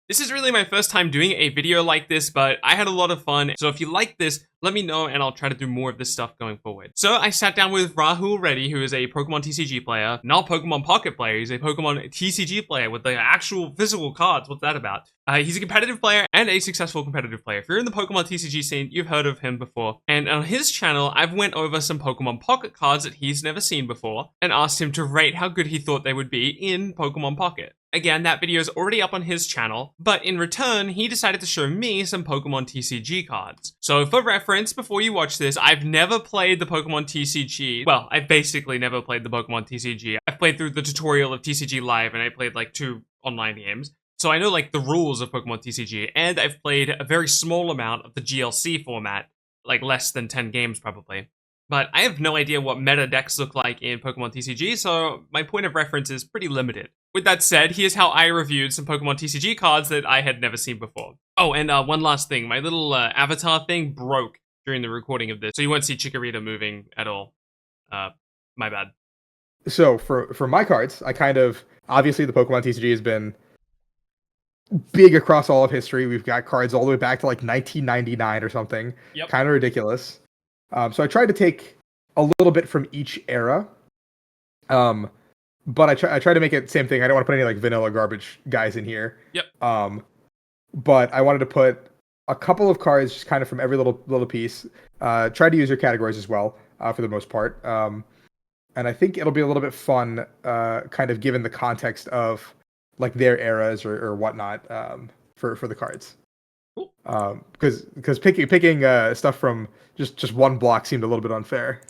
This is really my first time doing a video like this, but I had a lot of fun. So if you like this, let me know and I'll try to do more of this stuff going forward. So I sat down with Rahul Reddy, who is a Pokemon TCG player, not Pokemon Pocket player. He's a Pokemon TCG player with the actual physical cards. What's that about? He's a competitive player and a successful competitive player. If you're in the Pokemon TCG scene, you've heard of him before. And on his channel, I've went over some Pokemon Pocket cards that he's never seen before and asked him to rate how good he thought they would be in Pokemon Pocket. Again, that video is already up on his channel, but in return, he decided to show me some Pokemon TCG cards. So for reference, before you watch this, I've never played the Pokemon TCG. Well, I've basically never played the Pokemon TCG. I've played through the tutorial of TCG Live, and I played like 2 online games. So I know like the rules of Pokemon TCG, and I've played a very small amount of the GLC format, like less than 10 games probably. But I have no idea what meta decks look like in Pokemon TCG, so my point of reference is pretty limited. With that said, here's how I reviewed some Pokemon TCG cards that I had never seen before. Oh, and one last thing. My little avatar thing broke during the recording of this, so you won't see Chikorita moving at all. My bad. So for my cards, I kind of, obviously the Pokemon TCG has been big across all of history. We've got cards all the way back to like 1999 or something. Yep. Kind of ridiculous. So I tried to take a little bit from each era. But I try to make it the same thing. I don't want to put any like vanilla garbage guys in here. Yep. But I wanted to put a couple of cards just kind of from every little piece. Try to use your categories as well, for the most part. And I think it'll be a little bit fun, kind of given the context of like their eras or whatnot, for the cards. Cool. Because picking stuff from just one block seemed a little bit unfair.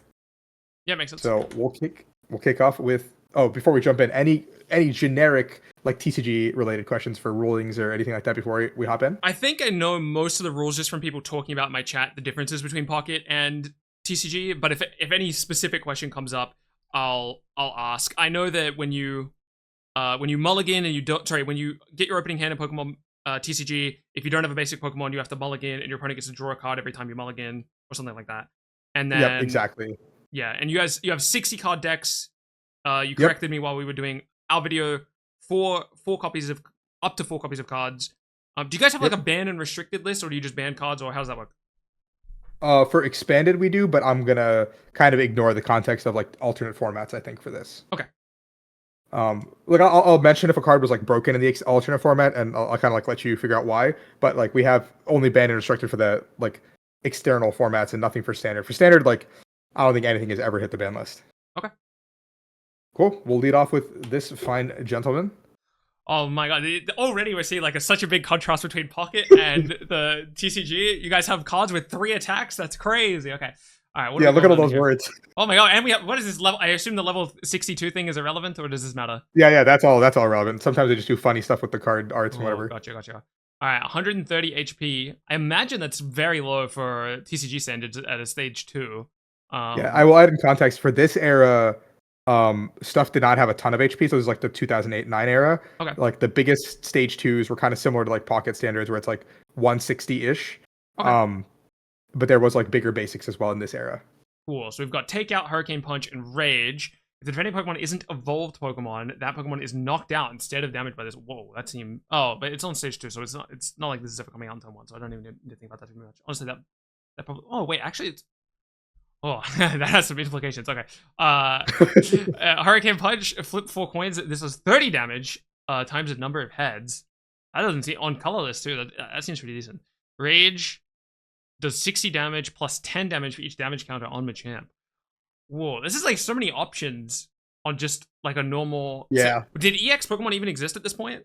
Yeah, makes sense. So we'll kick off with, before we jump in, any generic like TCG related questions for rulings or anything like that before we hop in? I think I know most of the rules just from people talking about in my chat, the differences between Pocket and TCG, but if any specific question comes up, I'll ask. I know that when you mulligan and when you get your opening hand in Pokemon TCG, if you don't have a basic Pokemon, you have to mulligan, and your opponent gets to draw a card every time you mulligan, or something like that. And then Yep, exactly. Yeah, and you have 60 card decks. You corrected me while we were doing our video. Up to 4 copies of cards. Do you guys have like a banned and restricted list, or do you just ban cards, or how does that work? For expanded we do, but I'm gonna kind of ignore the context of like alternate formats, I think, for this. Okay. Look, I'll mention if a card was like broken in the alternate format, and I'll kind of like let you figure out why. But like we have only banned and restricted for the like external formats and nothing for standard. For standard, like I don't think anything has ever hit the ban list. Okay. Cool. We'll lead off with this fine gentleman. Oh my god! Already we're seeing like such a big contrast between Pocket and the TCG. You guys have cards with 3 attacks. That's crazy. Okay. All right. Yeah, look at all those words. Oh my god! And we have, what is this level? I assume the level 62 thing is irrelevant, or does this matter? Yeah, that's all relevant. Sometimes they just do funny stuff with the card arts and whatever. Gotcha. All right, 130 HP. I imagine that's very low for TCG standards at a stage 2. Yeah, I will add in context for this era. Stuff did not have a ton of HP, so it was like the 2008-9 era. Okay. Like the biggest stage 2s were kind of similar to like Pocket standards, where it's like 160-ish. Okay. But there was like bigger basics as well in this era. Cool. So we've got Takeout, Hurricane Punch, and Rage. If the defending Pokemon isn't evolved Pokemon, that Pokemon is knocked out instead of damaged by this. Whoa, that seemed... Oh, but it's on stage 2, so it's not like this is ever coming out on turn 1, so I don't even need to think about that too much. Honestly, that probably... Oh, wait, actually, it's... Oh, that has some implications. Okay. Hurricane Punch, flip 4 coins. This was 30 damage times the number of heads. That doesn't seem... On colorless, too. That seems pretty decent. Rage does 60 damage plus 10 damage for each damage counter on Machamp. Whoa, this is like so many options on just like a normal... Yeah. So, did EX Pokemon even exist at this point?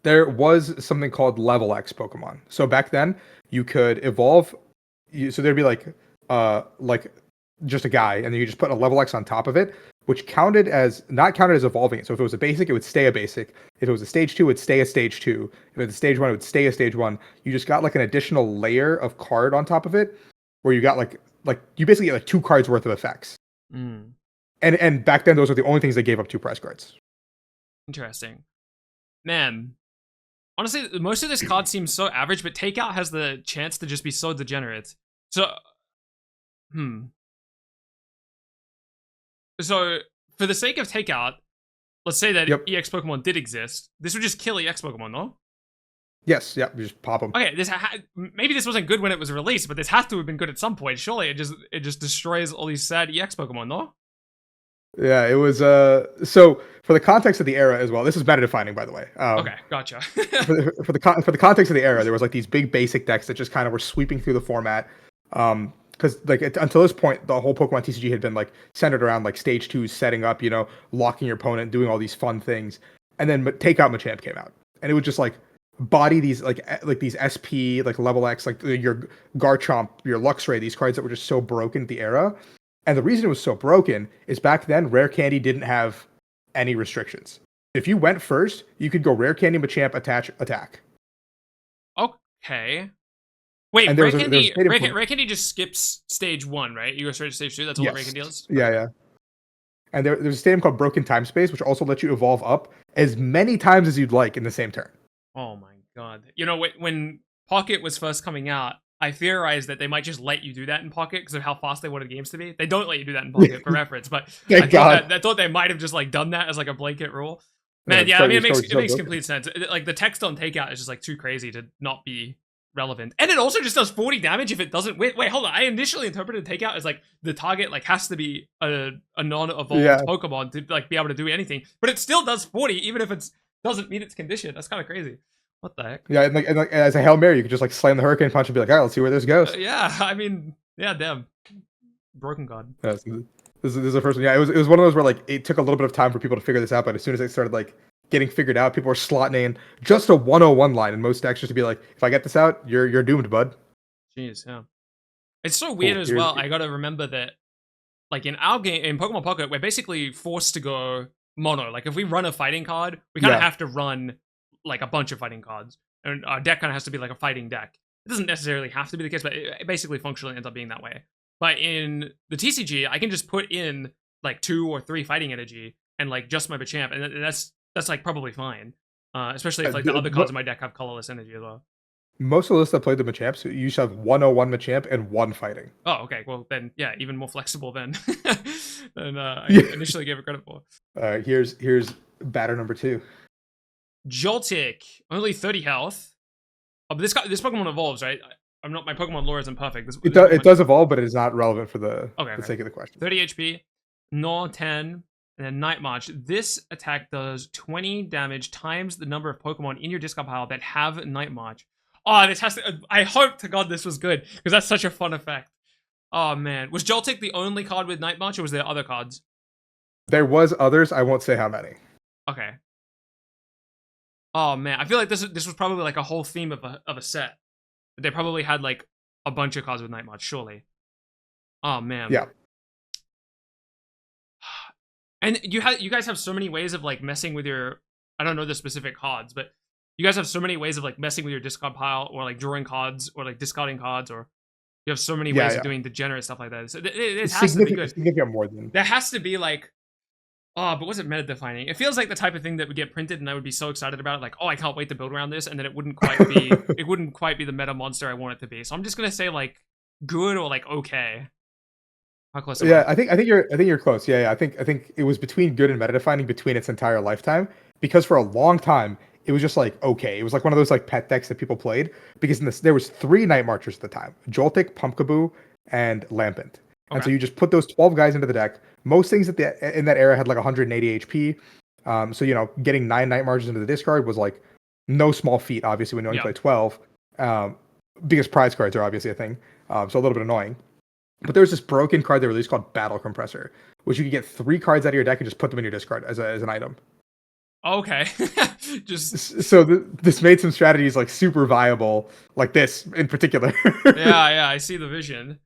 There was something called level X Pokemon. So back then, you could evolve... So there'd be like just a guy, and then you just put a level X on top of it, which not counted as evolving it. So if it was a basic, it would stay a basic. If it was a stage 2, it would stay a stage 2. If it was a stage 1, it would stay a stage 1. You just got like an additional layer of card on top of it, where you got like you basically get like 2 cards worth of effects. And back then, those were the only things they gave up 2 prize cards. Interesting. Man, honestly, most of this card seems so average, but Takeout has the chance to just be so degenerate. So, So, for the sake of Takeout, let's say that EX Pokemon did exist. This would just kill EX Pokemon, no? Yes, yeah, you just pop them. Okay, maybe this wasn't good when it was released, but this has to have been good at some point. Surely it just destroys all these sad EX Pokemon, no? Yeah, it was so for the context of the era as well. This is meta defining, by the way. Okay, gotcha. For the context of the era, there was like these big basic decks that just kind of were sweeping through the format. Because like until this point, the whole Pokemon TCG had been like centered around like stage 2 setting up, locking your opponent, doing all these fun things, and then Takeout Machamp came out, and it would just like body these like these SP like level X like your Garchomp, your Luxray, these cards that were just so broken at the era. And the reason it was so broken is back then Rare Candy didn't have any restrictions. If you went first, you could go Rare Candy Machamp attach attack. Okay. Wait, and Rare Candy just skips stage 1, right? You go straight to stage 2. That's all yes. Rare Candy does. Yeah. And there's a stadium called Broken Time Space, which also lets you evolve up as many times as you'd like in the same turn. Oh my god! When Pocket was first coming out, I theorized that they might just let you do that in Pocket because of how fast they wanted games to be. They don't let you do that in Pocket for reference, but I thought they might have just like done that as like a blanket rule. Man, yeah, I mean it makes complete sense. Like the text on Takeout is just like too crazy to not be relevant, and it also just does 40 damage if it doesn't. Wait, hold on. I initially interpreted Takeout as like the target like has to be a non-evolved Pokemon to like be able to do anything, but it still does 40 even if it doesn't meet its condition. That's kind of crazy. What the heck? Yeah, and like as a Hail Mary, you could just like slam the Hurricane Punch and be like, all right, let's see where this goes. Yeah, I mean, yeah, damn. Broken God. Yeah, so this is the first one. Yeah, it was one of those where like it took a little bit of time for people to figure this out, but as soon as they started like getting figured out, people were slotting in just a 101 line in most decks just to be like, if I get this out, you're doomed, bud. Jeez, yeah. It's so weird as well. I gotta remember that, like in our game, in Pokemon Pocket, we're basically forced to go mono. Like if we run a fighting card, we kind of have to run like a bunch of fighting cards, and our deck kind of has to be like a fighting deck. It doesn't necessarily have to be the case, but it basically functionally ends up being that way. But in the TCG, I can just put in like 2 or 3 fighting energy and like just my Machamp, and that's like probably fine. Especially if like the other cards in my deck have colorless energy as well. Most of the lists that played the Machamps, you used to have 101 Machamp and 1 fighting. Oh, okay. Well, then, yeah, even more flexible than I initially gave it credit for. Here's batter number 2. Joltik, only 30 health. Oh, but this Pokemon evolves, right? My Pokemon lore isn't perfect. It does evolve, but it is not relevant for the sake of the question. 30 HP, Gnaw 10, and then Night March. This attack does 20 damage times the number of Pokemon in your discard pile that have Night March. Oh, this has to. I hope to God this was good because that's such a fun effect. Oh man, was Joltik the only card with Night March, or was there other cards? There was others. I won't say how many. Okay. Oh man, I feel like this was probably like a whole theme of a set. They probably had like a bunch of cards with Night March, surely. Oh man. Yeah. And you guys have so many ways of like messing with your. I don't know the specific cards, but you guys have so many ways of like messing with your discard pile, or like drawing cards, or like discarding cards, or you have so many ways of doing degenerate stuff like that. So it has to be good. Significant more than there has to be like. Oh, but was it meta defining? It feels like the type of thing that would get printed, and I would be so excited about it. Like, oh, I can't wait to build around this, and then it wouldn't quite be. It wouldn't quite be the meta monster I want it to be. So I'm just gonna say like good or like okay. How close? Yeah, I think you're close. Yeah. I think it was between good and meta defining between its entire lifetime, because for a long time it was just like okay. It was like one of those like pet decks that people played because there was 3 Night Marchers at the time: Joltik, Pumpkaboo, and Lampent. And so you just put those 12 guys into the deck. Most things in that era had like 180 HP. So getting 9 Night Marches into the discard was like no small feat. Obviously, when you only play 12, because prize cards are obviously a thing. So a little bit annoying. But there was this broken card they released called Battle Compressor, which you could get 3 cards out of your deck and just put them in your discard as an item. Okay. This made some strategies like super viable, like this in particular. yeah, I see the vision.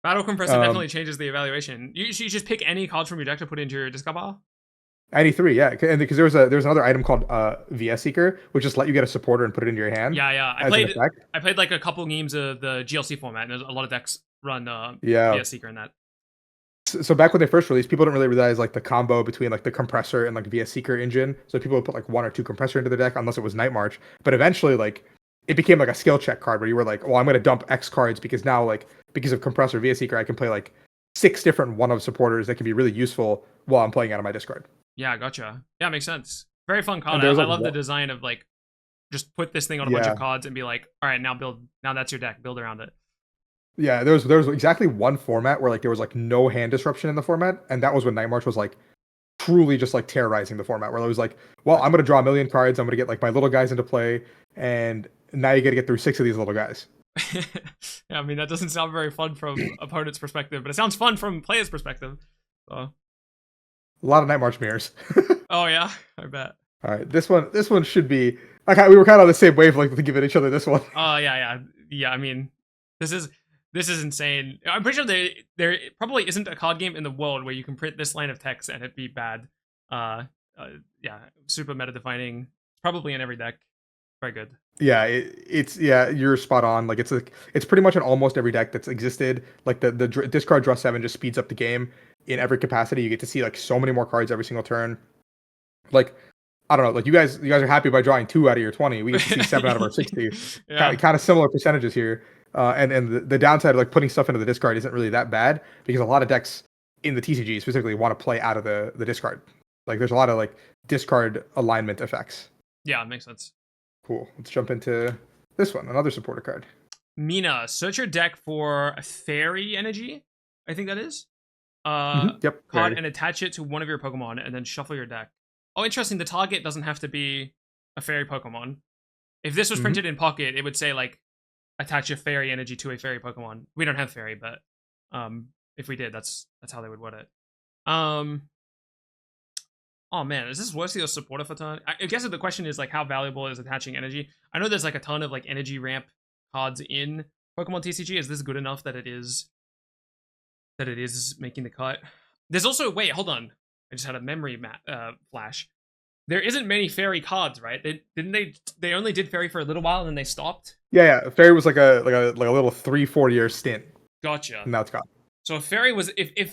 Battle Compressor definitely changes the evaluation. You just pick any cards from your deck to put into your discard pile? Any 3, yeah. And because there was another item called VS Seeker, which just let you get a supporter and put it into your hand. Yeah. I played like a couple games of the GLC format, and a lot of decks run VS Seeker in that. So back when they first released, people didn't really realize like the combo between like the Compressor and like VS Seeker engine. So people would put like 1 or 2 Compressor into the deck unless it was Night March. But eventually, like it became like a skill check card where you were like, well, I'm going to dump X cards because now like because of Compressor VS Seeker, I can play like 6 different one of supporters that can be really useful while I'm playing out of my discard. Yeah, gotcha. Yeah, makes sense. Very fun card. I love the design of like just put this thing on a bunch of cards and be like, all right, now that's your deck, build around it. Yeah, there was exactly one format where like there was like no hand disruption in the format, and that was when Night March was like truly just like terrorizing the format, where it was like, well, I'm gonna draw a million cards, I'm gonna get like my little guys into play, and now you gotta get through 6 of these little guys. Yeah, I mean that doesn't sound very fun from opponent's perspective, but it sounds fun from player's perspective. So. A lot of Night March mirrors. Oh yeah, I bet. All right, this one should be. We were kind of on the same wavelength to give each other this one. Oh yeah. I mean, this is insane. I'm pretty sure there probably isn't a card game in the world where you can print this line of text and it be bad. Yeah, super meta defining. Probably in every deck. Very good. Yeah, you're spot on. Like it's pretty much in almost every deck that's existed. Like the discard draw 7 just speeds up the game in every capacity. You get to see like so many more cards every single turn. Like I don't know, like you guys are happy by drawing 2 out of your 20. We get to see 7 out of our 60. Yeah. Kind of similar percentages here. And the downside of like putting stuff into the discard isn't really that bad because a lot of decks in the TCG specifically want to play out of the discard. Like there's a lot of like discard alignment effects. Yeah, it makes sense. Cool. Let's jump into this one, another supporter card. Mina, search your deck for a fairy energy. I think that is. Yep. Card and attach it to one of your Pokemon, and then shuffle your deck. Oh, interesting. The target doesn't have to be a fairy Pokemon. If this was printed in Pocket, it would say like attach a fairy energy to a fairy Pokemon. We don't have fairy, but if we did, that's how they would word it. Oh man, is this worthy of supporter for turn? I guess the question is like how valuable is attaching energy? I know there's like a ton of like energy ramp cards in Pokemon TCG. Is this good enough that it is making the cut? There's also hold on. I just had a memory flash. There isn't many fairy cards, right? They only did fairy for a little while and then they stopped. Yeah. Fairy was like a little 3-4 year stint. Gotcha. And now it's gone. So if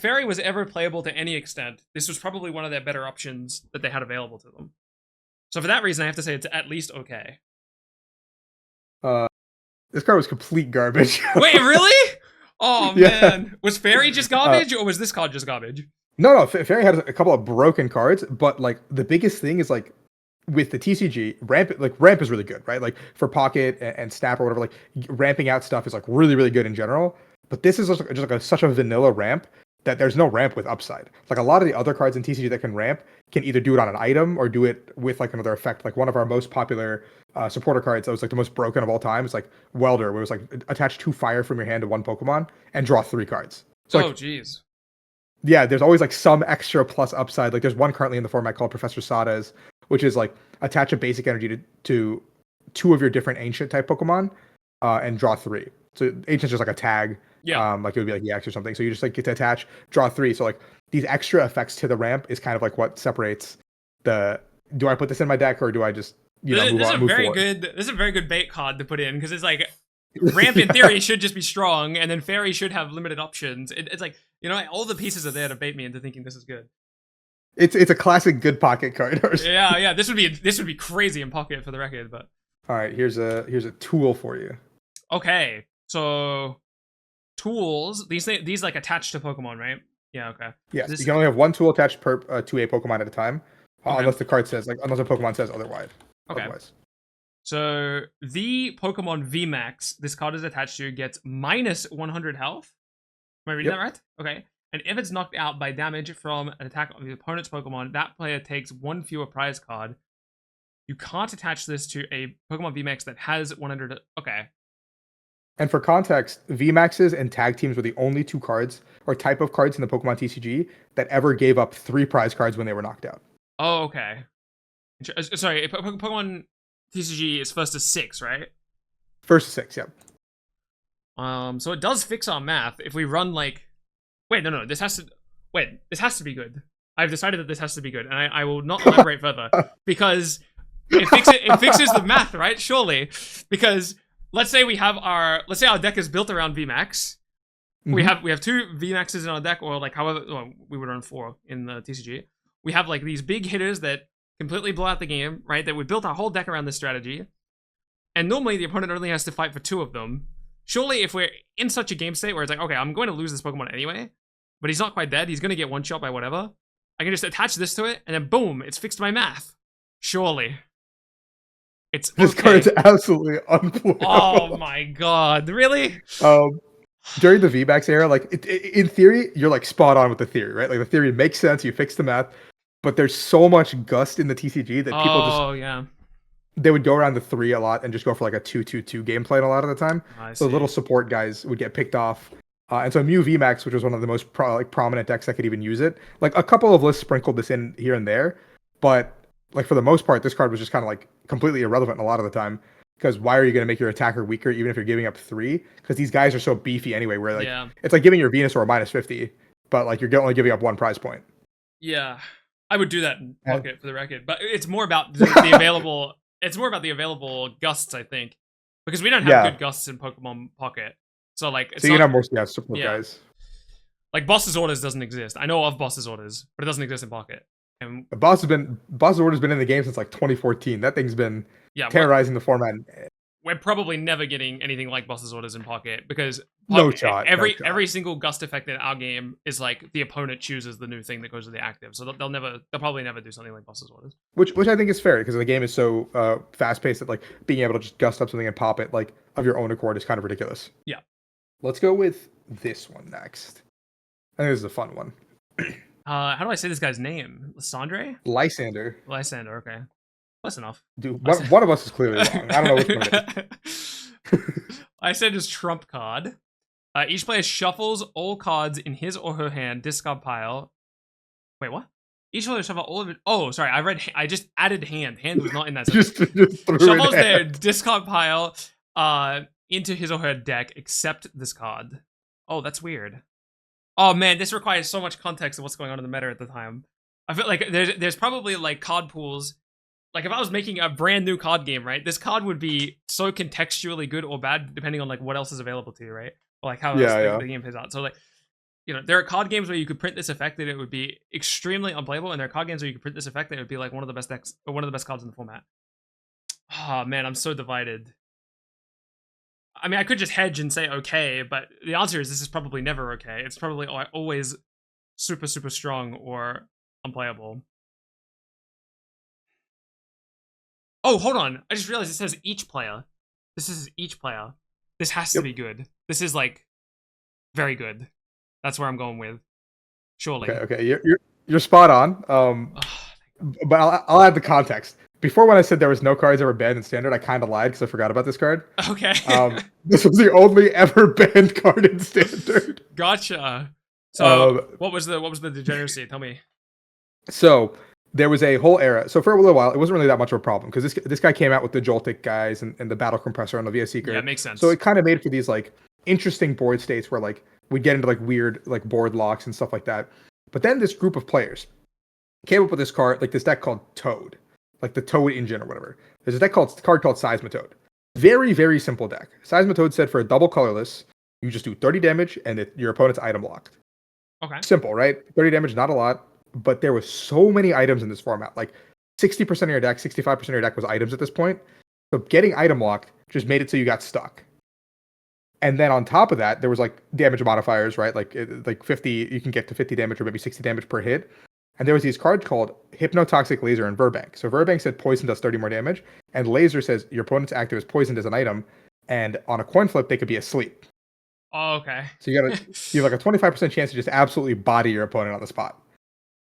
fairy was ever playable to any extent, this was probably one of their better options that they had available to them. So for that reason, I have to say it's at least okay. This card was complete garbage. Wait, really? Oh man, was fairy just garbage, or was this card just garbage? No. Fairy had a couple of broken cards, but like the biggest thing is like with the TCG, ramp is really good, right? Like for Pocket and Snap or whatever, like ramping out stuff is like really, really good in general. But this is just like such a vanilla ramp that there's no ramp with upside. Like a lot of the other cards in TCG that can ramp can either do it on an item or do it with like another effect. Like one of our most popular supporter cards that was like the most broken of all time is like Welder, where it was like attach 2 fire from your hand to one Pokemon and draw 3 cards. So oh jeez. Yeah, there's always like some extra plus upside. Like there's one currently in the format called Professor Sada's, which is like attach a basic energy to 2 of your different ancient type Pokemon and draw 3. So ancient's just like a tag. Yeah. Like it would be like EX or something. So you just like get to attach, draw 3. So like these extra effects to the ramp is kind of like what separates do I put this in my deck or do I just move on? This is a very good bait card to put in because it's like ramp in theory should just be strong, and then fairy should have limited options. It's like all the pieces are there to bait me into thinking this is good. It's a classic good Pocket card. Yeah. This would be crazy in Pocket for the record, but all right. Here's a tool for you. Okay, so tools, these like attach to Pokemon, right? Yeah, okay. Yes, you can only have one tool attached to a Pokemon at a time, okay. unless the card says unless a Pokemon says otherwise. Okay. So the Pokemon VMAX this card is attached to gets minus 100 health. Am I reading that right? Okay. And if it's knocked out by damage from an attack on the opponent's Pokemon, that player takes 1 fewer prize card. You can't attach this to a Pokemon VMAX that has 100. Okay. And for context, VMAXs and tag teams were the only 2 cards or type of cards in the Pokemon TCG that ever gave up 3 prize cards when they were knocked out. Oh, okay. Sorry, Pokemon TCG is first to 6, right? First to 6, yep. So it does fix our math if we run like. Wait, no. This has to be good. I've decided that this has to be good, and I will not elaborate further because it fixes the math, right? Surely, because. Let's say our deck is built around VMAX. Mm-hmm. We have 2 VMAXs in our deck, or like we would run 4 in the TCG. We have like these big hitters that completely blow out the game, right? That we built our whole deck around this strategy. And normally the opponent only has to fight for 2 of them. Surely if we're in such a game state where it's like, okay, I'm going to lose this Pokemon anyway, but he's not quite dead, he's going to get one shot by whatever, I can just attach this to it, and then boom, it's fixed my math. Surely. It's This okay. card's absolutely unplayable. Oh my god, really? During the VMAX era, like in theory, you're like spot on with the theory, right? Like the theory makes sense. You fix the math, but there's so much gust in the TCG that people just yeah. they would go around the 3 a lot and just go for like a 2-2-2 gameplay a lot of the time. I So the see. little support guys would get picked off. And so Mew VMAX, which was one of the most prominent decks that could even use it, like a couple of lists sprinkled this in here and there, but like for the most part, this card was just kind of like completely irrelevant a lot of the time. Because why are you going to make your attacker weaker even if you're giving up 3? Because these guys are so beefy anyway. Where like it's like giving your Venusaur a -50, but like you're only giving up 1 prize point. Yeah, I would do that in Pocket for the record, but it's more about the available. It's more about the available gusts, I think, because we don't have good gusts in Pokemon Pocket. So like, so you can have more support guys. Like Boss's Orders doesn't exist. I know of Boss's Orders, but it doesn't exist in Pocket. And Boss's Order's been in the game since like 2014. That thing's been terrorizing the format. We're probably never getting anything like Boss's Orders in Pocket because no shot. Every single gust effect in our game is like the opponent chooses the new thing that goes to the active. So they'll probably never do something like Boss's Orders. Which I think is fair because the game is so fast paced that like being able to just gust up something and pop it like of your own accord is kind of ridiculous. Yeah. Let's go with this one next. I think this is a fun one. How do I say this guy's name? Lysandre? Lysandre. Okay. Close enough. Dude, one of us is clearly wrong. I don't know which one it is. I said his trump card. Each player shuffles all cards in his or her hand, discard pile. Wait, what? Each player shuffle all of it. Oh, sorry. I just added hand. Hand was not in that. just shuffles their discard pile into his or her deck, except this card. Oh, that's weird. Oh man, this requires so much context of what's going on in the meta at the time. I feel like there's probably like card pools. Like if I was making a brand new card game, right? This card would be so contextually good or bad depending on like what else is available to you, right? Or like how else the game plays out. So like, you know, there are card games where you could print this effect and it would be extremely unplayable, and there are card games where you could print this effect and it would be like one of the best decks or one of the best cards in the format. Oh man, I'm so divided. I mean, I could just hedge and say okay, but the answer is this is probably never okay. It's probably always super, super strong or unplayable. Oh, hold on. I just realized it says each player. This is each player. This has to be good. This is like very good. That's where I'm going with. Surely. Okay. You're spot on. But I'll add the context. Before, when I said there was no cards ever banned in Standard, I kind of lied because I forgot about this card. Okay. This was the only ever banned card in Standard. Gotcha. So what was the degeneracy? Tell me. So there was a whole era. So for a little while, it wasn't really that much of a problem because this guy came out with the Joltik guys and the Battle Compressor and the VS Seeker. Yeah, it makes sense. So it kind of made for these like interesting board states where like we'd get into like weird like board locks and stuff like that. But then this group of players came up with this card, like this deck called Toad, like the Toad engine or whatever. There's a card called Seismitoad. Very, very simple deck. Seismitoad said for a double colorless, you just do 30 damage and your opponent's item locked. Okay. Simple, right? 30 damage, not a lot. But there was so many items in this format. Like 60% of your deck, 65% of your deck was items at this point. So getting item locked just made it so you got stuck. And then on top of that, there was like damage modifiers, right? Like 50, you can get to 50 damage or maybe 60 damage per hit. And there was these cards called Hypnotoxic Laser and Verbank. So Verbank said poison does 30 more damage, and Laser says your opponent's active is poisoned as an item, and on a coin flip they could be asleep. Oh, okay. So you have like a 25% chance to just absolutely body your opponent on the spot.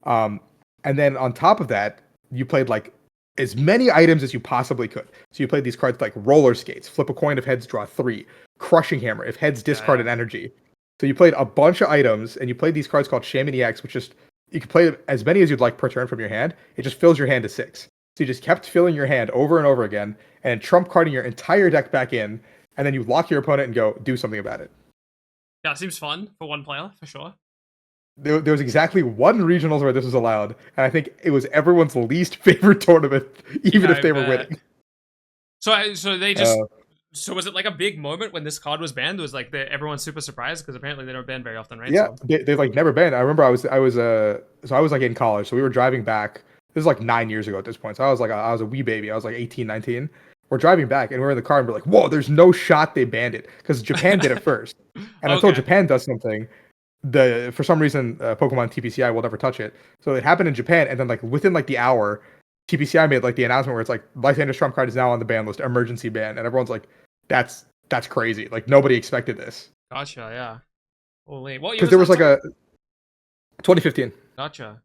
And then on top of that, you played like as many items as you possibly could. So you played these cards like Roller Skates, flip a coin if heads draw 3, Crushing Hammer if heads discard an energy. So you played a bunch of items, and you played these cards called Shaman EX, which just you can play as many as you'd like per turn from your hand. It just fills your hand to 6. So you just kept filling your hand over and over again, and trump carding your entire deck back in, and then you lock your opponent and go do something about it. Yeah, it seems fun for one player for sure. There was exactly one regionals where this was allowed, and I think it was everyone's least favorite tournament, even if they were winning. So they just. So was it like a big moment when this card was banned? Was like everyone's super surprised because apparently they don't ban very often, right? Yeah, they like never banned. I remember I was like in college, so we were driving back. This is like 9 years ago at this point. So I was a wee baby. I was like 18, 19. We're driving back and we're in the car and we're like, whoa, there's no shot they banned it because Japan did it first. And until Japan does something, for some reason Pokemon TPCI will never touch it. So it happened in Japan, and then like within like the hour, TPCI made like the announcement where it's like Lysandre's trump card is now on the ban list, emergency ban, and everyone's like, that's crazy. Like nobody expected this. Gotcha. Yeah. Holy. What year Because there was that? like a 2015. Gotcha.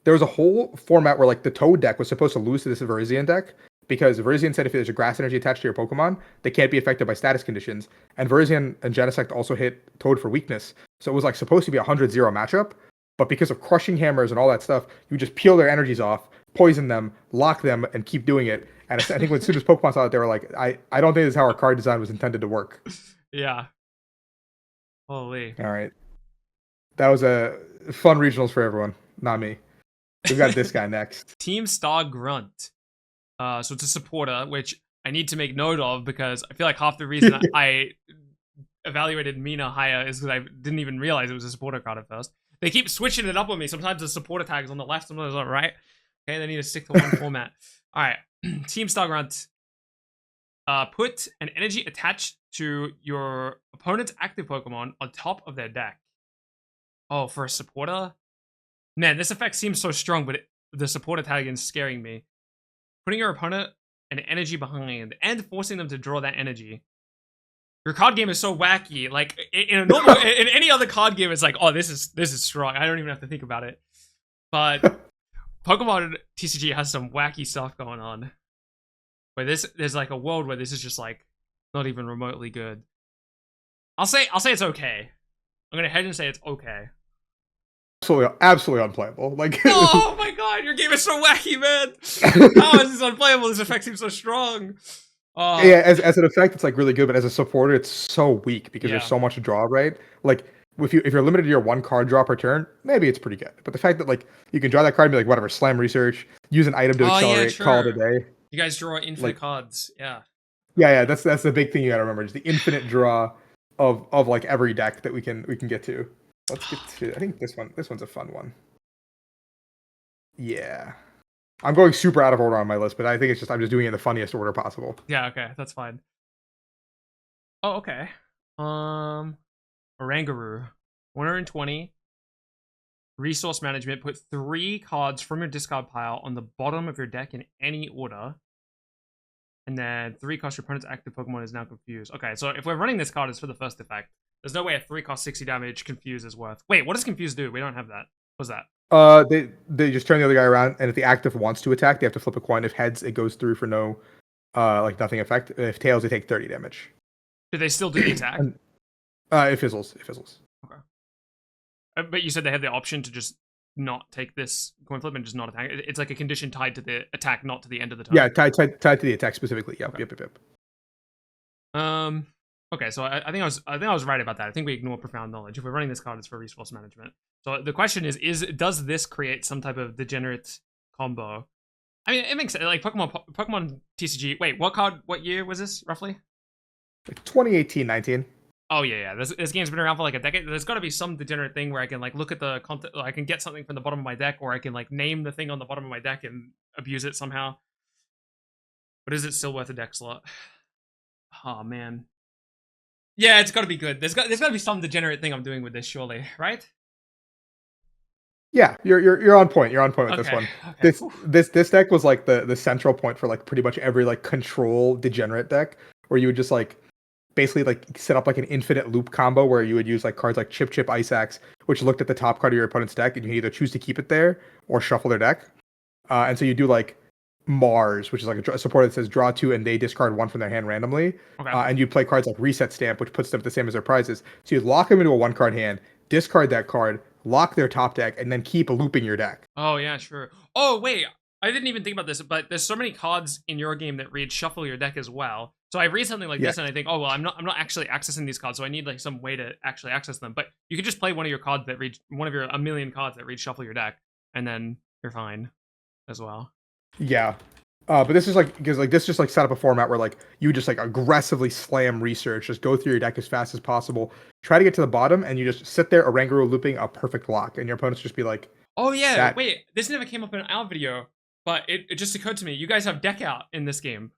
There was a whole format where like the Toad deck was supposed to lose to this Verizian deck because Verizian said if there's a grass energy attached to your Pokemon, they can't be affected by status conditions. And Verizian and Genesect also hit Toad for weakness. So it was like supposed to be a 100-0 matchup, but because of crushing hammers and all that stuff, you just peel their energies off, poison them, lock them, and keep doing it. And I think as soon as Pokemon saw it, they were like, I don't think this is how our card design was intended to work. Yeah. Holy. All right. That was a fun regionals for everyone, not me. We've got this guy next. Team Star Grunt. So it's a supporter, which I need to make note of because I feel like half the reason I evaluated Mina higher is because I didn't even realize it was a supporter card at first. They keep switching it up on me. Sometimes the supporter tag is on the left, sometimes on the right. Okay, they need to stick to one format. All right, Team Star Grunt. Put an energy attached to your opponent's active Pokemon on top of their deck. Oh, for a supporter? Man, this effect seems so strong, but the supporter tag is scaring me. Putting your opponent an energy behind and forcing them to draw that energy. Your card game is so wacky. Like in a normal, in any other card game, it's like, oh, this is strong. I don't even have to think about it. But Pokemon TCG has some wacky stuff going on. Where there's like a world where this is just like not even remotely good. I'll say it's okay. I'm gonna head and say it's okay. Absolutely unplayable. Like, oh my god, your game is so wacky, man. How is this unplayable? This effect seems so strong. Yeah, as an effect, it's like really good, but as a supporter, it's so weak because there's so much to draw, right? Like, if you're limited to your one card draw per turn, maybe it's pretty good. But the fact that like you can draw that card and be like, whatever, slam research, use an item to accelerate, call it a day. You guys draw infinite cards, yeah. Yeah, that's the big thing you gotta remember, just the infinite draw of like every deck that we can get to. Let's get to. I think this one's a fun one. Yeah, I'm going super out of order on my list, but I think I'm just doing it in the funniest order possible. Yeah, okay, that's fine. Oh, okay. Oranguru, 120. Resource management. Put 3 cards from your discard pile on the bottom of your deck in any order. And then 3 cost your opponent's active Pokemon is now confused. Okay, so if we're running this card, it's for the first effect. There's no way a 3 cost 60 damage confuse is worth. Wait, what does confuse do? We don't have that. What's that? They just turn the other guy around, and if the active wants to attack, they have to flip a coin. If heads, it goes through for no, like nothing effect. If tails, they take 30 damage. Do they still do the attack? It fizzles. Okay. But you said they had the option to just not take this coin flip and just not attack. It's like a condition tied to the attack, not to the end of the turn. Yeah, tied to the attack specifically. Yep, okay. Yep. Okay, so I think I was right about that. I think we ignore profound knowledge. If we're running this card, it's for resource management. So the question is does this create some type of degenerate combo? I mean, it makes sense. Like Pokemon TCG. Wait, what year was this roughly? 2018-19. Oh yeah. This game's been around for like a decade. There's got to be some degenerate thing where I can like look at the content. I can get something from the bottom of my deck, or I can like name the thing on the bottom of my deck and abuse it somehow. But is it still worth a deck slot? Oh man. Yeah, it's got to be good. There's got to be some degenerate thing I'm doing with this, surely, right? Yeah, you're on point. You're on point with this one. Okay. This deck was like the central point for like pretty much every like control degenerate deck, where you would just like basically like set up like an infinite loop combo where you would use like cards like Chip Ice Axe, which looked at the top card of your opponent's deck, and you can either choose to keep it there or shuffle their deck. And so you do like Mars, which is like a support that says draw 2 and they discard 1 from their hand randomly. Okay. And you play cards like Reset Stamp, which puts them at the same as their prizes. So you lock them into a 1-card hand, discard that card, lock their top deck, and then keep looping your deck. Oh yeah, sure. Oh wait, I didn't even think about this, but there's so many cards in your game that read shuffle your deck as well. So I read something like this and I think, oh well, I'm not actually accessing these cards, so I need like some way to actually access them. But you can just play one of your cards that read a million cards that read shuffle your deck, and then you're fine as well. Yeah. But this is like because like this just like set up a format where like you just like aggressively slam research, just go through your deck as fast as possible, try to get to the bottom, and you just sit there Oranguru looping a perfect lock, and your opponents just be like, oh yeah, wait, this never came up in our video, but it just occurred to me, you guys have deck out in this game.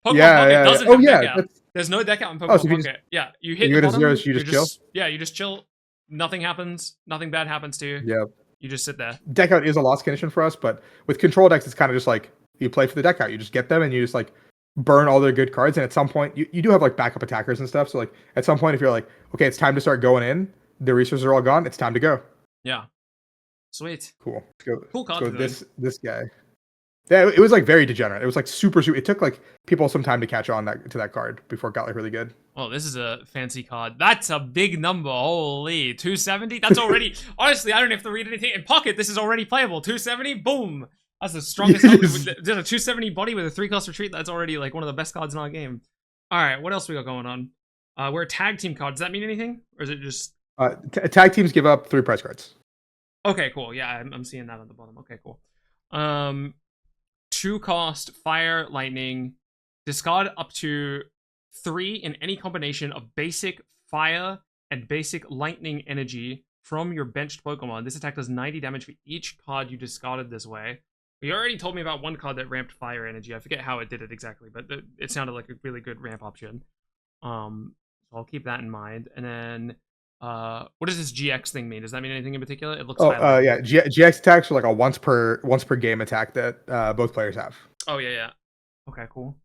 Pokemon Pocket doesn't have deck out. There's no deck out in Pokemon Pocket. Yeah, you hit the bottom, you just chill. Yeah, you just chill. Nothing happens. Nothing bad happens to you. Yeah. You just sit there. Deck out is a lost condition for us, but with control decks, it's kind of just like you play for the deck out. You just get them and you just like burn all their good cards. And at some point, you do have like backup attackers and stuff. So like at some point, if you're like, okay, it's time to start going in, the resources are all gone. It's time to go. Yeah. Sweet. Cool. Let's go. Cool card. Let's go this guy. Yeah, it was like very degenerate. It was like super. It took like people some time to catch on to that card before it got like really good. Oh, this is a fancy card. That's a big number. Holy, 270. That's already. Honestly, I don't have to read anything in pocket. This is already playable. 270. Boom. That's the strongest. There's a 270 body with a 3-cost retreat. That's already like one of the best cards in our game. All right, what else we got going on? We're a tag team card. Does that mean anything, or is it just? Tag teams give up 3 prize cards. Okay, cool. Yeah, I'm seeing that on the bottom. Okay, cool. 2-cost fire lightning. Discard up to 3 in any combination of basic fire and basic lightning energy from your benched Pokemon. This attack does 90 damage for each card you discarded this way. You already told me about one card that ramped fire energy. I forget how it did it exactly, but it sounded like a really good ramp option. So I'll keep that in mind. And then, what does this GX thing mean? Does that mean anything in particular? It looks. Yeah. GX attacks are like a once per game attack that both players have. Oh yeah. Okay, cool.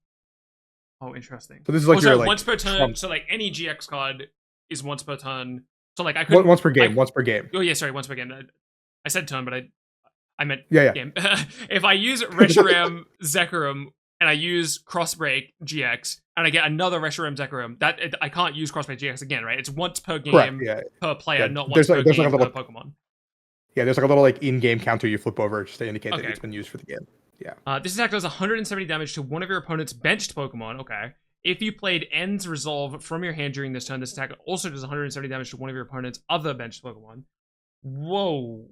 Oh, interesting. So this is like your like once per turn. So like any GX card is once per turn. So like I could once per game. Once per game. Oh yeah, sorry, once per game. I said turn, but I meant game. If I use Reshiram Zekrom and I use Crossbreak GX and I get another Reshiram Zekrom, I can't use Crossbreak GX again, right? It's once per game per player, not once per game per Pokemon. Yeah, there's like a little like in-game counter you flip over just to indicate that it's been used for the game. Yeah. This attack does 170 damage to one of your opponent's benched Pokemon. Okay. If you played End's Resolve from your hand during this turn, this attack also does 170 damage to one of your opponent's other benched Pokemon. Whoa.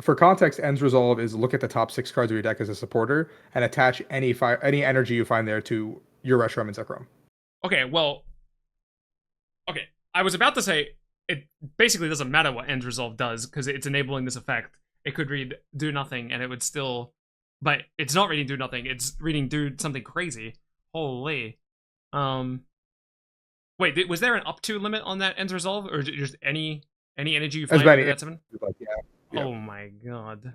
For context, End's Resolve is look at the top 6 cards of your deck as a supporter and attach any energy you find there to your Reshiram and Zekrom. Okay, well... Okay, I was about to say, it basically doesn't matter what End's Resolve does, because it's enabling this effect. It could read Do Nothing, and it would still... But it's not reading Do Nothing, it's reading Do something crazy. Holy. Wait, was there an up to limit on that End's Resolve? Or just any energy you find in that 7? Yeah. Oh my god.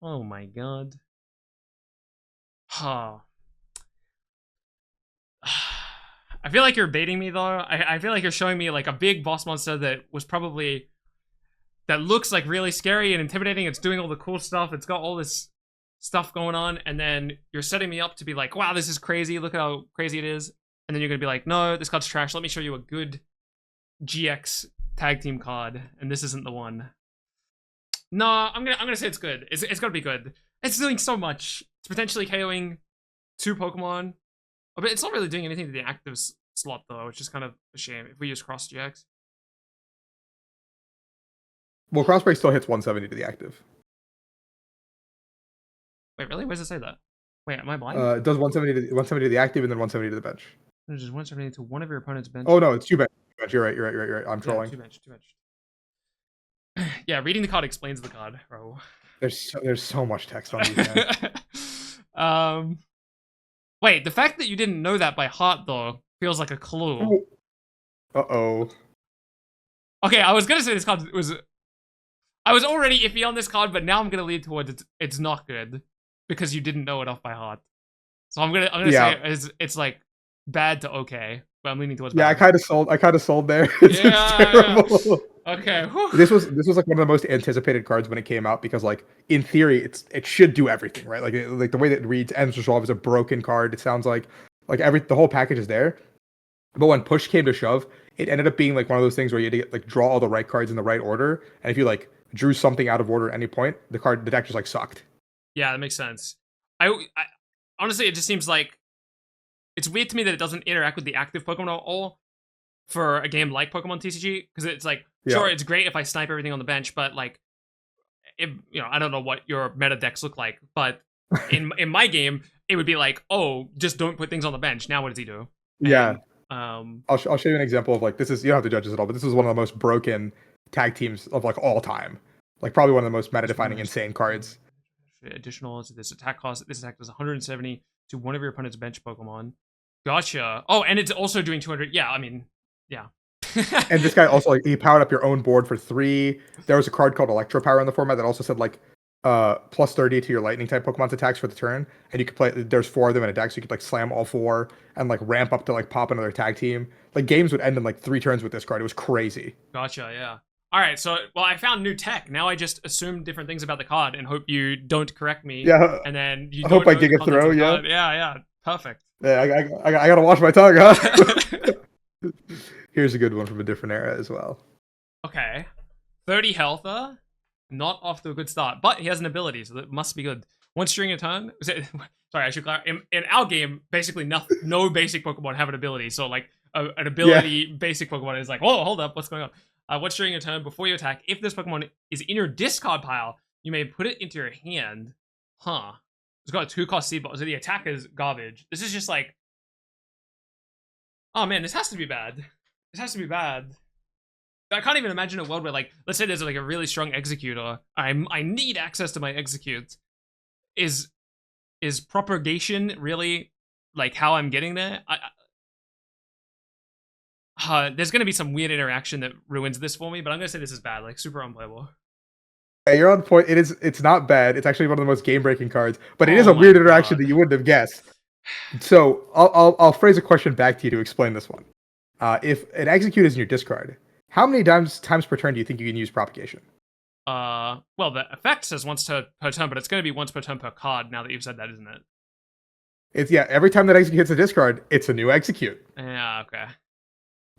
Oh my god. Huh. I feel like you're baiting me though. I feel like you're showing me like a big boss monster that was probably... That looks like really scary and intimidating. It's doing all the cool stuff. It's got all this stuff going on. And then you're setting me up to be like, wow, this is crazy. Look at how crazy it is. And then you're going to be like, no, this card's trash. Let me show you a good GX tag team card. And this isn't the one. No, I'm gonna say it's good. It's gonna be good. It's doing so much. It's potentially KOing 2 Pokemon. But it's not really doing anything to the active slot though, which is kind of a shame if we use Cross GX. Well, Crossbreak still hits 170 to the active. Wait, really? Where does it say that? Wait, am I blind? It does 170 to the active and then 170 to the bench. It's just 170 to one of your opponent's bench. Oh no, it's 2 bench. You're right. I'm trolling. 2 bench. Yeah, reading the card explains the card, bro. There's so much text on these. Wait, the fact that you didn't know that by heart though feels like a clue. Uh-oh. Okay, I was gonna say this card was... I was already iffy on this card, but now I'm gonna lean towards it's not good because you didn't know it off by heart. So I'm gonna say it's like bad to okay, but I'm leaning towards bad. Yeah, I kind of sold there. Yeah. Okay. Whew. This was like one of the most anticipated cards when it came out because like in theory it should do everything, right? Like the way that it reads, End's Resolve is a broken card. It sounds like the whole package is there. But when push came to shove, it ended up being like one of those things where you had to get, like draw all the right cards in the right order, and if you like drew something out of order at any point, the deck just like sucked. Yeah, that makes sense. I honestly, it just seems like it's weird to me that it doesn't interact with the active Pokemon at all for a game like Pokemon TCG, because it's like, sure, it's great if I snipe everything on the bench, but like, I don't know what your meta decks look like, but in my game, it would be like, oh, just don't put things on the bench. Now what does he do? And, I'll show you an example of like, this is, you don't have to judge this at all, but this is one of the most broken tag teams of like all time. Like probably one of the most meta defining insane cards. Additional to this attack cost. This attack does 170 to one of your opponent's bench Pokemon. Gotcha. Oh, and it's also doing 200. Yeah, I mean, yeah. And this guy also like he powered up your own board for 3. There was a card called Electro Power in the format that also said like plus 30 to your lightning type Pokemon's attacks for the turn, and you could play. There's 4 of them in a deck, so you could like slam all 4 and like ramp up to like pop another tag team. Like games would end in like 3 turns with this card. It was crazy. Gotcha, yeah. All right, so well, I found new tech. Now I just assume different things about the card and hope you don't correct me. Yeah, and then you I don't hope I know dig the a contents throw. of the Yeah, card. Yeah, perfect. yeah. I gotta wash my tongue, huh? Here's a good one from a different era as well. Okay, 30 health. Not off to a good start, but he has an ability, so that must be good. Once during a turn, sorry, I should clarify. In our game, basically no basic Pokemon have an ability. So like an ability basic Pokemon is like, oh, hold up, what's going on? Once during a turn, before you attack, if this Pokemon is in your discard pile, you may put it into your hand. Huh. It's got a 2-cost seed ball, so the attack is garbage. This is just like, oh man, this has to be bad. This has to be bad. I can't even imagine a world where, like, let's say there's like a really strong Executor. I need access to my Execute. Is propagation really like how I'm getting there? There's gonna be some weird interaction that ruins this for me, but I'm gonna say this is bad, like super unplayable. Yeah, you're on point. It's not bad. It's actually one of the most game breaking cards, but it is Oh a my weird interaction God. that you wouldn't have guessed. So I'll phrase a question back to you to explain this one. If an Execute is in your discard, how many times per turn do you think you can use propagation? Well, the effect says once per turn, but it's gonna be once per turn per card now that you've said that, isn't it? It's every time that Execute hits a discard, it's a new Execute. Yeah, okay.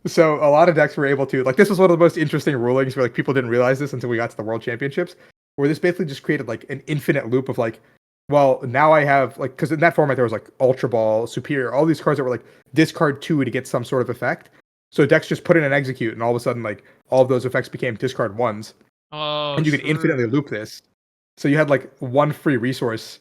So a lot of decks were able to, like, this was one of the most interesting rulings where like people didn't realize this until we got to the World Championships, where this basically just created like an infinite loop of like, well, now I have like, because in that format there was like Ultra Ball, Superior, all these cards that were like discard 2 to get some sort of effect. So decks just put in an Execute, and all of a sudden like all of those effects became discard 1s, Oh, and you could infinitely loop this. So you had like one free resource,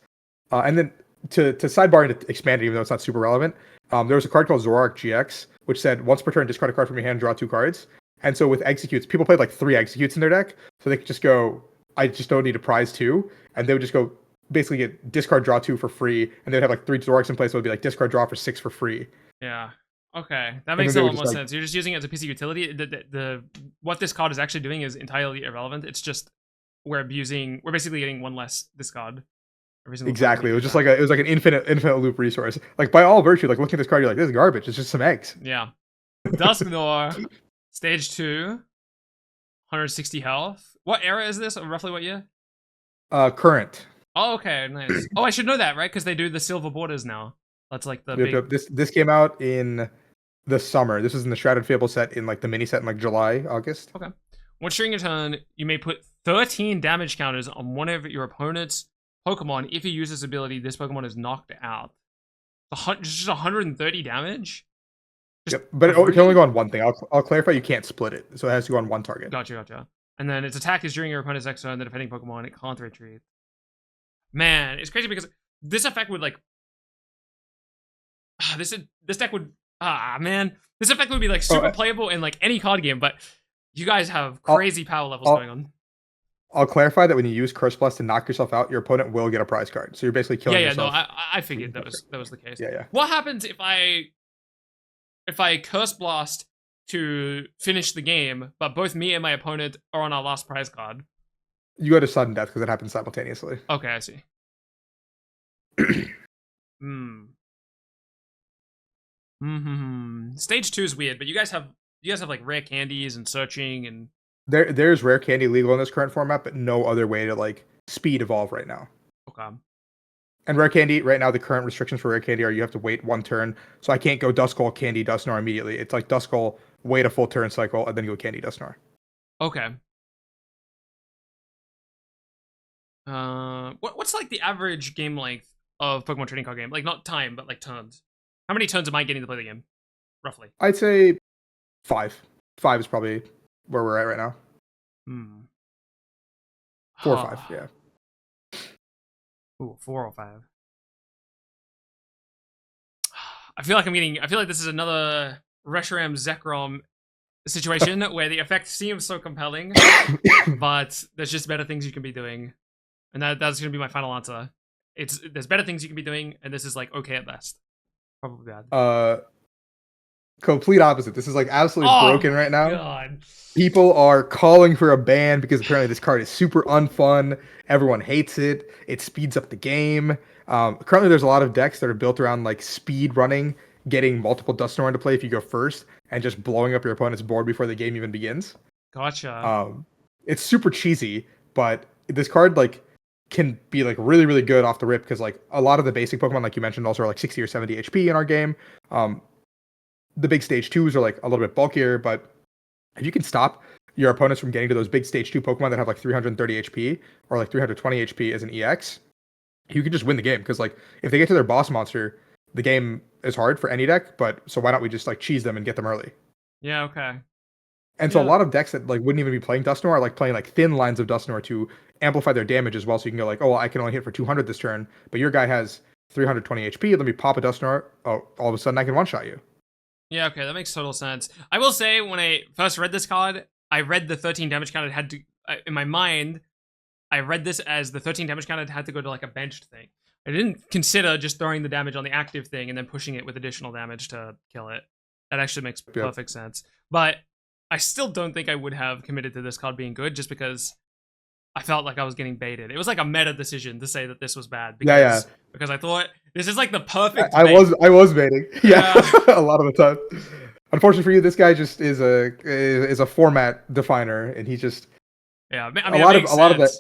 and then to sidebar and to expand it, even though it's not super relevant, there was a card called Zoroark GX, which said once per turn, discard a card from your hand, draw 2 cards. And so with Executes, people played like 3 Executes in their deck, so they could just go, I just don't need a prize 2, and they would just go basically get discard draw 2 for free, and they'd have like 3 Zoroarks in place, so it would be like discard draw for 6 for free. Yeah. Okay, that And makes then a they lot would more just, like, sense. You're just using it as a piece of utility. The what this card is actually doing is entirely irrelevant. It's just we're basically getting one less discard. Every single time we exactly. It do was just that. like it was like an infinite loop resource. Like by all virtue, like looking at this card, you're like, this is garbage. It's just some eggs. Yeah. Dusknoir, stage 2, 160 health. What era is this? Roughly what year? Current. Oh, okay, nice. Oh, I should know that, right? Because they do the silver borders now. That's like the big... Yep. This came out in the summer. This is in the Shrouded Fable set, in like the mini set in like July, August. Okay. Once during a turn, you may put 13 damage counters on one of your opponent's Pokemon. If you use this ability, this Pokemon is knocked out. Just 130 damage? Yep, but it can only go on one thing. I'll clarify. You can't split it, so it has to go on one target. Gotcha. And then its attack is during your opponent's next turn. The defending Pokemon, it can't retreat. Man, it's crazy because this effect would like... This deck would... man. This effect would be like super playable in like any card game, but you guys have crazy power levels going on. I'll clarify that when you use Curse Plus to knock yourself out, your opponent will get a prize card. So you're basically killing yourself. No, I figured that was the case. Yeah. What happens if I Curse Blast to finish the game, but both me and my opponent are on our last prize card? You go to sudden death because it happens simultaneously. Okay, I see. Stage 2 is weird, but you guys have like rare candies and searching and there's rare candy legal in this current format, but no other way to like speed evolve right now. Okay. And rare candy right now, the current restrictions for rare candy are you have to wait 1 turn. So I can't go Duskull, Candy, Dusknoir immediately. It's like Duskull, wait a full turn cycle, and then go Candy, Dusknoir. Okay. What's like the average game length of Pokemon trading card game? Like not time, but like turns. How many turns am I getting to play the game? Roughly. I'd say 5. 5 is probably where we're at right now. 4 or 5, yeah. Ooh, 4 or 5. I feel like this is another Reshiram and Zekrom situation where the effect seems so compelling, but there's just better things you can be doing. And that's going to be my final answer. There's better things you can be doing, and this is like okay at best. Probably bad. Complete opposite. This is like absolutely Oh broken my right now. god. People are calling for a ban because apparently this card is super unfun. Everyone hates it. It speeds up the game. Currently, there's a lot of decks that are built around like speed running, getting multiple Dusknoir into play if you go first, and just blowing up your opponent's board before the game even begins. Gotcha. It's super cheesy, but this card like can be like really really good off the rip because like a lot of the basic Pokemon, like you mentioned, also are like 60 or 70 HP in our game. The big stage 2s are like a little bit bulkier, but if you can stop your opponents from getting to those big stage 2 Pokemon that have like 330 HP or like 320 HP as an EX, you can just win the game. Because like if they get to their boss monster, the game is hard for any deck. But so why don't we just like cheese them and get them early? Yeah, okay. And so a lot of decks that like wouldn't even be playing Dusknoir are like playing like thin lines of Dusknoir to amplify their damage as well. So you can go like, oh, well, I can only hit for 200 this turn, but your guy has 320 HP. Let me pop a Dusknoir. Oh, all of a sudden I can one shot you. Yeah, okay, that makes total sense. I will say, when I first read this card, I read the 13 damage count it had to, in my mind, I read this as the 13 damage count it had to go to like a benched thing. I didn't consider just throwing the damage on the active thing and then pushing it with additional damage to kill it. That actually makes perfect sense. But I still don't think I would have committed to this card being good just because I felt like I was getting baited. It was like a meta decision to say that this was bad because I thought this is like the perfect I was baiting. Yeah. A lot of the time. Unfortunately for you, this guy just is a format definer, and he just I mean, a lot of that.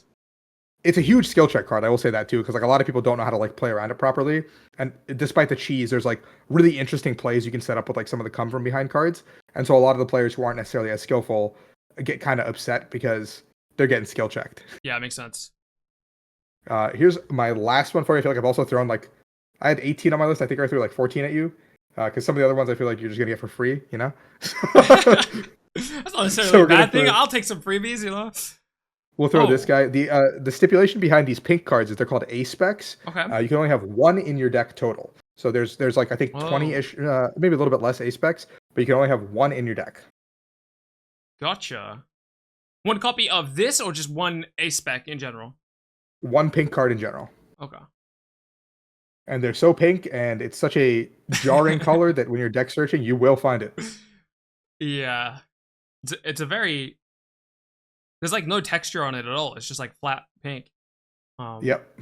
It's a huge skill check card. I will say that too, because like a lot of people don't know how to like play around it properly. And despite the cheese, there's like really interesting plays you can set up with like some of the come from behind cards. And so a lot of the players who aren't necessarily as skillful get kind of upset because they're getting skill checked. Yeah, it makes sense. Here's my last one for you. I feel like I've also thrown like I had 18 on my list. I think I threw like 14 at you. Because some of the other ones I feel like you're just gonna get for free, you know. That's not necessarily a bad thing. I'll take some freebies, you know. We'll throw this guy. The stipulation behind these pink cards is they're called A-Specs. Okay. You can only have one in your deck total. So there's like I think 20-ish, maybe a little bit less A-Specs, but you can only have one in your deck. Gotcha. One copy of this, or just one A-Spec in general? One pink card in general. Okay. And they're so pink, and it's such a jarring color that when you're deck searching, you will find it. Yeah. It's a very... There's like no texture on it at all. It's just like flat pink. Yep.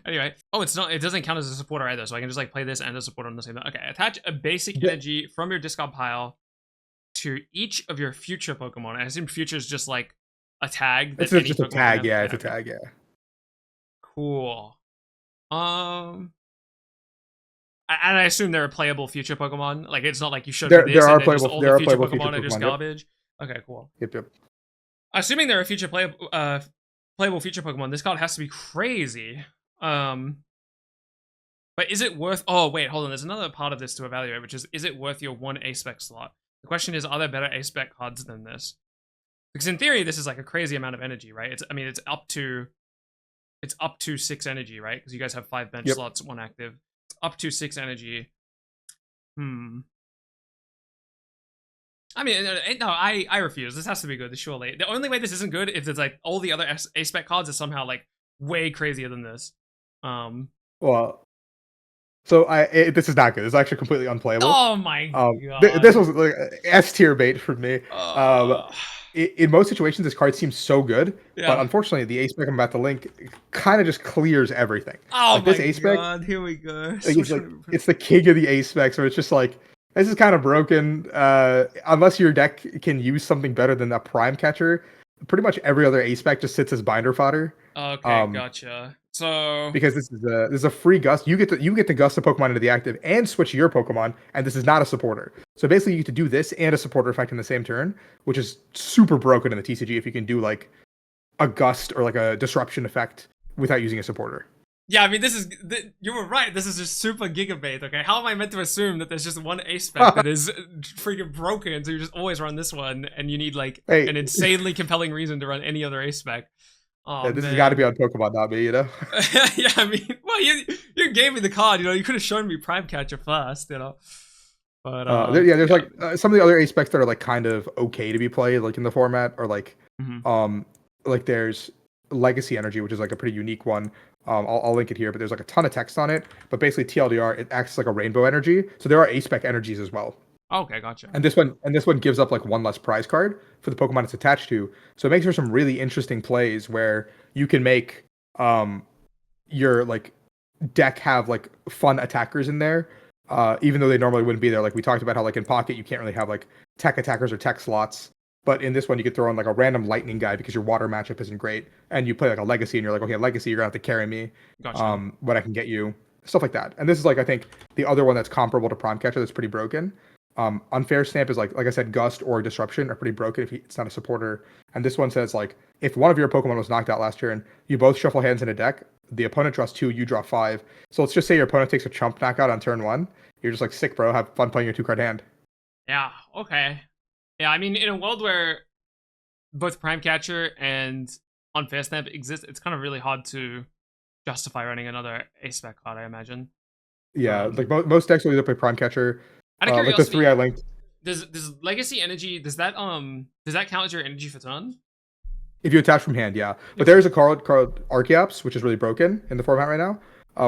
Anyway. Oh, it's not. It doesn't count as a supporter either, so I can just like play this and a supporter on the same time. Okay. Attach a basic energy from your discard pile to each of your future Pokemon. I assume future is just like a tag. It's just a tag. Yeah, it's a tag. Yeah. Cool. And I assume there are playable future Pokemon. Like it's not like you showed me this and then all the future Pokemon are just garbage. Okay, cool. Yep. Assuming there are future playable future Pokemon, this card has to be crazy. But is it worth... Oh, wait, hold on. There's another part of this to evaluate, which is it worth your one A-Spec slot? The question is, are there better A-Spec cards than this? Because in theory, this is like a crazy amount of energy, right? It's up to 6 energy, right? Because you guys have 5 bench slots, 1 active. It's up to 6 energy. I mean, no, I refuse. This has to be good, surely. The only way this isn't good is it's like all the other A-Spec cards are somehow like way crazier than this. Well, so this is not good. It's actually completely unplayable. Oh my god. This was like S tier bait for me. In most situations, this card seems so good, but unfortunately, the A-Spec I'm about to link kind of just clears everything. Oh like, my this A-Spec, god, here we go. It's the king of the A-Spec, so it's just like, this is kind of broken. Unless your deck can use something better than that Prime Catcher, pretty much every other A-Spec just sits as binder fodder. Okay, gotcha. So because this is a free gust, you get to gust a Pokemon into the active and switch your Pokemon, and this is not a supporter. So basically, you get to do this and a supporter effect in the same turn, which is super broken in the TCG if you can do like a gust or like a disruption effect without using a supporter. Yeah, I mean, you were right. This is just super gigabait, okay? How am I meant to assume that there's just one A-Spec that is freaking broken, so you just always run this one, and you need, like, an insanely compelling reason to run any other A-Spec? Oh, yeah, this has got to be on Pokemon, not me, you know? Yeah, I mean, well, you gave me the card, you know? You could have shown me Prime Catcher first, you know? But, there's, like, some of the other A-Specs that are, like, kind of okay to be played, like, in the format, or, like, like, there's Legacy Energy, which is like a pretty unique one. I'll link it here, but there's like a ton of text on it. But basically, TLDR, it acts like a rainbow energy. So there are SPEC energies as well. Okay, gotcha. And this one gives up like one less prize card for the Pokemon it's attached to. So it makes for some really interesting plays where you can make your like deck have like fun attackers in there, even though they normally wouldn't be there. Like we talked about how like in Pocket you can't really have like tech attackers or tech slots. But in this one, you could throw in like a random lightning guy because your water matchup isn't great, and you play like a legacy, and you're like, okay, legacy, you're gonna have to carry me. Gotcha. When I can get you, stuff like that. And this is like I think the other one that's comparable to Prime Catcher that's pretty broken. Unfair Stamp is like I said, Gust or Disruption are pretty broken if it's not a supporter. And this one says like if one of your Pokemon was knocked out last turn, you both shuffle hands in a deck. The opponent draws 2, you draw 5. So let's just say your opponent takes a Chump knockout on turn 1. You're just like sick, bro. Have fun playing your 2-card hand. Yeah. Okay. Yeah. I mean, in a world where both Prime Catcher and Unfair Stamp exist, it's kind of really hard to justify running another A-Spec card, I imagine. Yeah, like most decks will either play Prime Catcher. Out of Like the curiosity, 3 I linked. does Legacy Energy does that count as your energy for turn? If you attach from hand, yeah. But there is a card called Archeops, which is really broken in the format right now,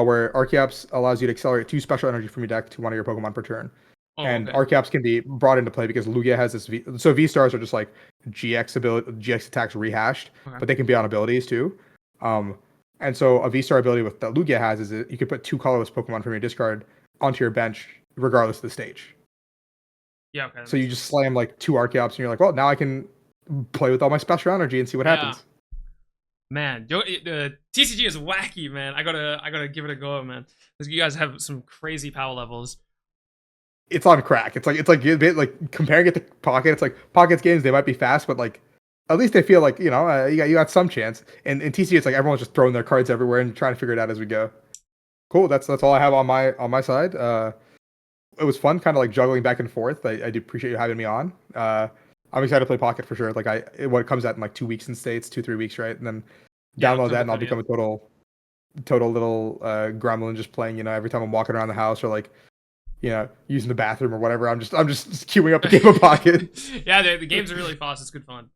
where Archeops allows you to accelerate 2 special energy from your deck to one of your Pokemon per turn. Oh, And okay. Archeops can be brought into play because Lugia has this so V stars are just like GX attacks rehashed, Okay. but they can be on abilities too. And so a V star ability with that Lugia has is that you can put 2 colorless Pokemon from your discard onto your bench regardless of the stage. Yeah. Okay. So you just slam like 2 Archeops and you're like, well, now I can play with all my special energy and see what happens. Man, the TCG is wacky, man. I gotta give it a go, man. Because you guys have some crazy power levels. It's on crack. It's like comparing it to Pocket. It's like Pocket's games, they might be fast, but like at least they feel like you got some chance. And in TCG, it's like everyone's just throwing their cards everywhere and trying to figure it out as we go. Cool. That's all I have on my side. It was fun, kind of like juggling back and forth. I do appreciate you having me on. I'm excited to play Pocket for sure. Like what comes out in like 2 weeks in States, 2-3 weeks, right? And then download that, and I'll become a total little gremlin, just playing. Every time I'm walking around the house or like, using the bathroom or whatever. I'm just queuing up a game of Pocket. Yeah, the games are really fast. It's good fun.